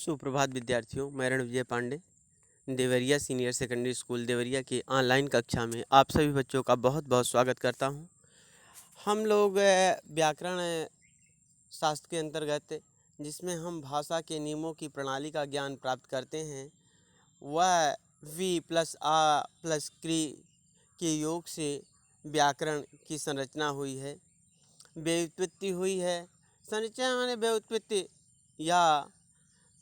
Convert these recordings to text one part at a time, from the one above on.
सुप्रभात विद्यार्थियों, मैं Ran Vijay Pandey Deoria senior secondary school Deoria की ऑनलाइन कक्षा में आप सभी बच्चों का बहुत बहुत स्वागत करता हूं। हम लोग व्याकरण शास्त्र के अंतर्गत जिसमें हम भाषा के नियमों की प्रणाली का ज्ञान प्राप्त करते हैं, वह वी प्लस आ प्लस क्री के योग से व्याकरण की संरचना हुई है, व्युत्पत्ति हुई है। संरचना माने व्युत्पत्ति या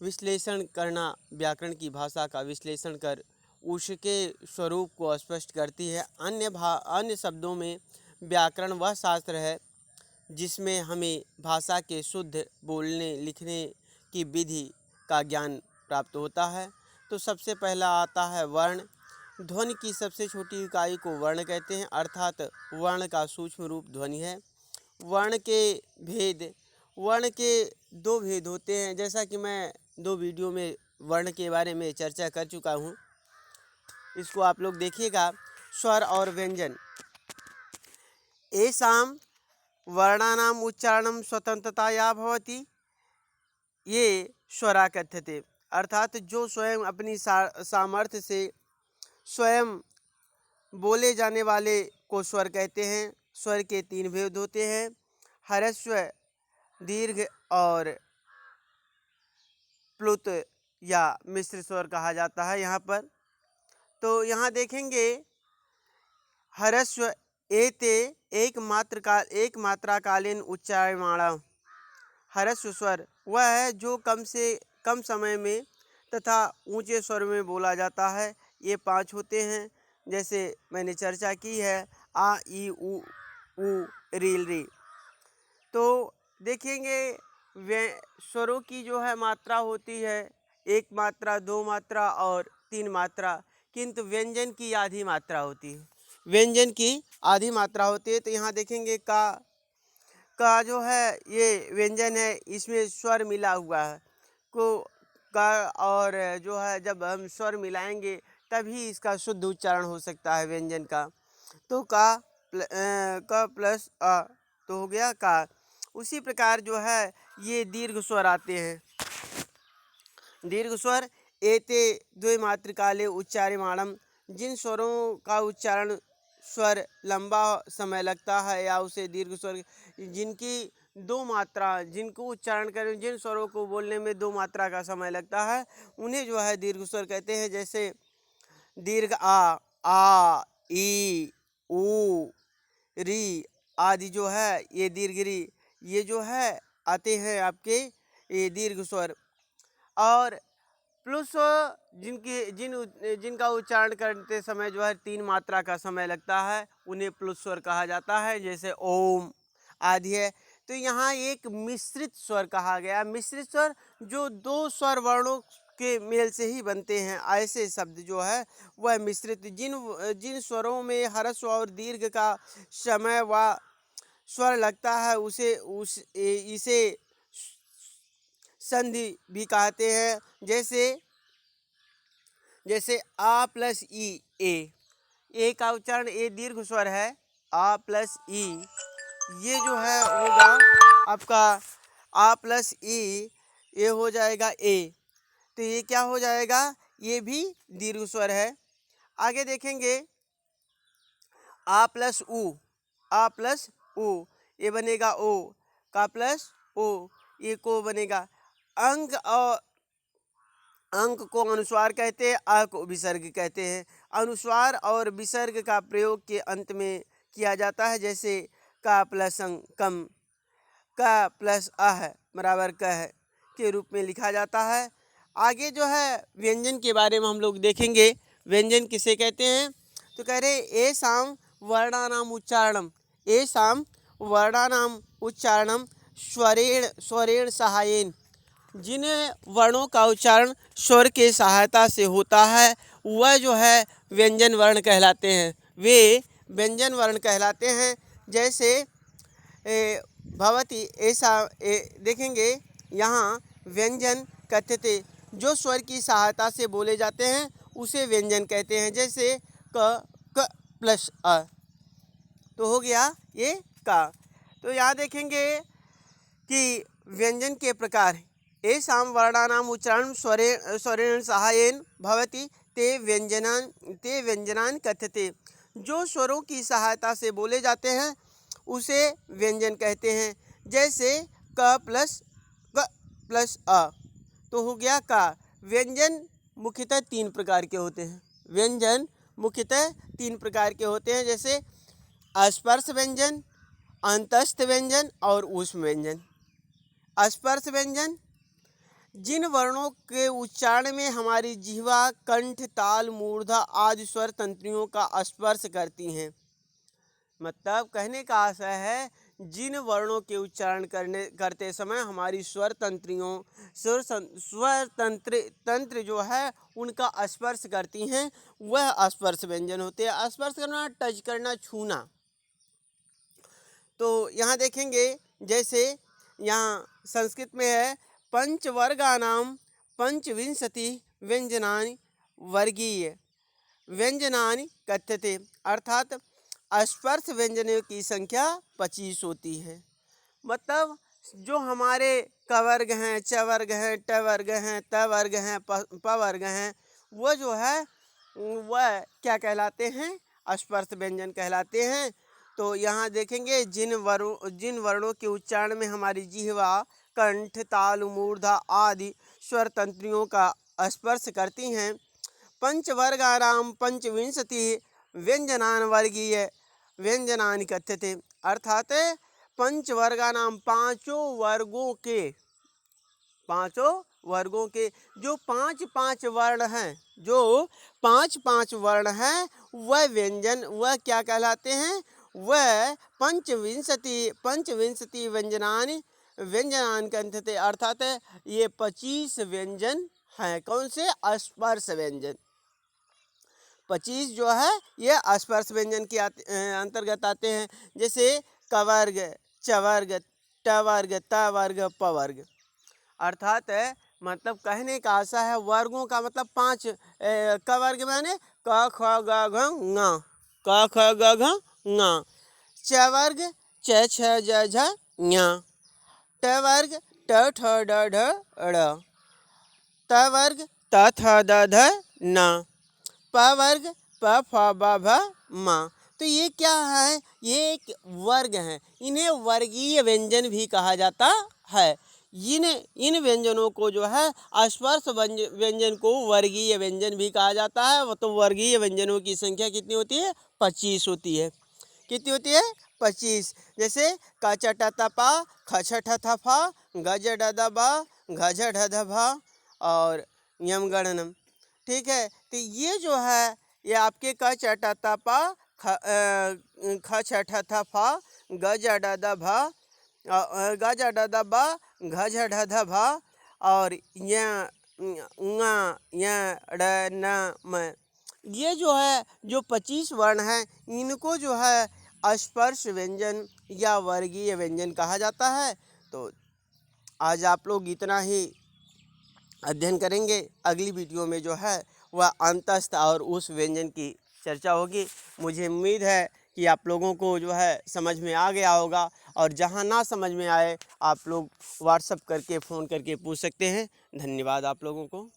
विश्लेषण करना, व्याकरण की भाषा का विश्लेषण कर उसके स्वरूप को स्पष्ट करती है। अन्य शब्दों में व्याकरण वह शास्त्र है जिसमें हमें भाषा के शुद्ध बोलने लिखने की विधि का ज्ञान प्राप्त होता है। तो सबसे पहला आता है वर्ण। ध्वनि की सबसे छोटी इकाई को वर्ण कहते हैं, अर्थात वर्ण का सूक्ष्म रूप ध्वनि है। वर्ण के दो भेद होते हैं, जैसा कि मैं 2 वीडियो में वर्ण के बारे में चर्चा कर चुका हूँ। इसको आप लोग देखिएगा। स्वर और व्यंजन। येषां वर्णानाम् उच्चारणं स्वतंत्रतया भवति ये स्वरा कथ्यते, अर्थात जो स्वयं अपनी सामर्थ्य से स्वयं बोले जाने वाले को स्वर कहते हैं। स्वर के 3 भेद होते हैं, ह्रस्व, दीर्घ और प्लुत या मिश्र स्वर कहा जाता है। यहाँ पर तो यहाँ देखेंगे ह्रस्व एते एक मात्राकालीन उच्चार्यमाण। ह्रस्व स्वर वह है जो कम से कम समय में तथा ऊंचे स्वर में बोला जाता है। ये 5 होते हैं, जैसे मैंने चर्चा की है, आ ई उ रील री। तो देखेंगे स्वरों की जो है मात्रा होती है 1 मात्रा, 2 मात्रा और 3 मात्रा, किंतु व्यंजन की आधी मात्रा होती है। व्यंजन की आधी मात्रा होती है। तो यहाँ देखेंगे का जो है ये व्यंजन है, इसमें स्वर मिला हुआ है का, और जो है जब हम स्वर मिलाएंगे तभी इसका शुद्ध उच्चारण हो सकता है व्यंजन का। तो का प्लस आ तो हो गया का। उसी प्रकार जो है ये दीर्घ स्वर आते हैं। दीर्घ स्वर एते द्विमात्रिकाले उच्चार्यमाणम, जिन स्वरों का उच्चारण स्वर लंबा समय लगता है या उसे दीर्घ स्वर, जिनकी 2 मात्रा, जिनको उच्चारण करें, जिन स्वरों को बोलने में 2 मात्रा का समय लगता है, उन्हें जो है दीर्घ स्वर कहते हैं। जैसे दीर्घ आ ई उ री आदि जो है ये दीर्घ री, ये जो है आते हैं आपके ये दीर्घ स्वर। और प्लस जिनका उच्चारण करते समय जो है 3 मात्रा का समय लगता है, उन्हें प्लस स्वर कहा जाता है, जैसे ओम आदि है। तो यहाँ एक मिश्रित स्वर कहा गया। मिश्रित स्वर जो 2 स्वर वर्णों के मेल से ही बनते हैं, ऐसे शब्द जो है वह मिश्रित। जिन स्वरों में ह्रस्व और दीर्घ का समय व स्वर लगता है इसे संधि भी कहते हैं। जैसे आ प्लस ई, ए का उच्चारण ए दीर्घ स्वर है, आ प्लस ई, ये जो है होगा आपका आ प्लस ई, ये हो जाएगा ए। तो ये क्या हो जाएगा, ये भी दीर्घ स्वर है। आगे देखेंगे आ प्लस उ, ये बनेगा ओ, का प्लस ओ, ये को बनेगा। अंक को अनुस्वार कहते हैं, आ को विसर्ग कहते हैं। अनुस्वार और विसर्ग का प्रयोग के अंत में किया जाता है, जैसे का प्लस अंग कम, का प्लस अह बराबर कह के रूप में लिखा जाता है। आगे जो है व्यंजन के बारे में हम लोग देखेंगे। व्यंजन किसे कहते हैं, तो कह रहे येषां वर्णानाम उच्चारणम, येषां वर्णानाम उच्चारणम स्वरेण सहायेन, जिन वर्णों का उच्चारण स्वर के सहायता से होता है वह जो है व्यंजन वर्ण कहलाते हैं। वे व्यंजन वर्ण कहलाते हैं। जैसे भवति ऐसा देखेंगे, यहाँ व्यंजन कथ्यते, जो स्वर की सहायता से बोले जाते हैं उसे व्यंजन कहते हैं। जैसे क प्लस अ, तो हो गया ये का। तो यहाँ देखेंगे कि व्यंजन के प्रकार येषां वर्णानाम् उच्चारणं स्वरेण सहायेन भवति ते व्यंजनानि कथ्यते। जो स्वरों की सहायता से बोले जाते हैं उसे व्यंजन कहते हैं। जैसे क प्लस अ तो हो गया का। व्यंजन मुख्यतः 3 प्रकार के होते हैं। व्यंजन मुख्यतः 3 प्रकार के होते हैं, जैसे स्पर्श व्यंजन, अंतस्थ व्यंजन और ऊष्म व्यंजन। स्पर्श व्यंजन जिन वर्णों के उच्चारण में हमारी जिह्वा, कंठ, ताल, मूर्धा आदि स्वर तंत्रियों का स्पर्श करती हैं। मतलब कहने का आशय है, जिन वर्णों के उच्चारण करते समय हमारी स्वर तंत्र जो है उनका स्पर्श करती हैं, वह स्पर्श व्यंजन होते हैं। स्पर्श करना, टच करना, छूना। तो यहाँ देखेंगे, जैसे यहाँ संस्कृत में है पंचवर्गानां पंचविंशति व्यंजनानि वर्गीय व्यंजनानि कथ्यते। अर्थात स्पर्श व्यंजनों की संख्या 25 होती है। मतलब जो हमारे क वर्ग हैं, च वर्ग हैं, ट वर्ग हैं, त वर्ग हैं, प वर्ग हैं, वह जो है वह क्या कहलाते हैं? स्पर्श व्यंजन कहलाते हैं। तो यहाँ देखेंगे, जिन वर्णों के उच्चारण में हमारी जिह्वा, कंठ, ताल, मूर्धा आदि स्वर तंत्रियों का स्पर्श करती हैं। पंचवर्गानां पंचविंशति व्यंजनानि वर्गीय व्यंजनानि कथ्यते। अर्थात पंचवर्गानां पाँचों वर्गों के जो पाँच वर्ण हैं, वह व्यंजन वह क्या कहलाते हैं? वह पंचविंशति व्यंजनानि कथ्यते। अर्थात ये 25 व्यंजन हैं। कौन से? स्पर्श व्यंजन। 25 जो है ये स्पर्श व्यंजन के अंतर्गत आते हैं। जैसे क वर्ग, च वर्ग, ट वर्ग, त वर्ग, प वर्ग। अर्थात मतलब कहने का आशा है, वर्गों का मतलब 5। क वर्ग माने क ख ग घ ङ, क ख ग घ ङ। च वर्ग च छ ज झ ञ। ट वर्ग ट ठ ड ढ ड़। त वर्ग त थ द ध न। प वर्ग प फ ब भ म। तो ये क्या है? ये एक वर्ग हैं। इन्हें वर्गीय व्यंजन भी कहा जाता है। इन व्यंजनों को जो है स्पर्श व्यंजन को वर्गीय व्यंजन भी कहा जाता है। तो वर्गीय व्यंजनों की संख्या कितनी होती है? 25 होती है। कितनी होती है? 25। जैसे क च ट त प, ख छ ठ थ फ, ग ज ड द ब, घ झ ढ ध भ और यम गणनम। ठीक है। तो ये जो है ये आपके क च ट त प, ख छ ठ थ फ, ग ज ड द भ, ग ज ड द ब, घ झ ढ ध भ और य ड़ न म। ये जो है जो 25 वर्ण हैं, इनको जो है स्पर्श व्यंजन या वर्गीय व्यंजन कहा जाता है। तो आज आप लोग इतना ही अध्ययन करेंगे। अगली वीडियो में जो है वह अंतस्थ और उस व्यंजन की चर्चा होगी। मुझे उम्मीद है कि आप लोगों को जो है समझ में आ गया होगा, और जहां ना समझ में आए आप लोग व्हाट्सएप करके, फ़ोन करके पूछ सकते हैं। धन्यवाद आप लोगों को।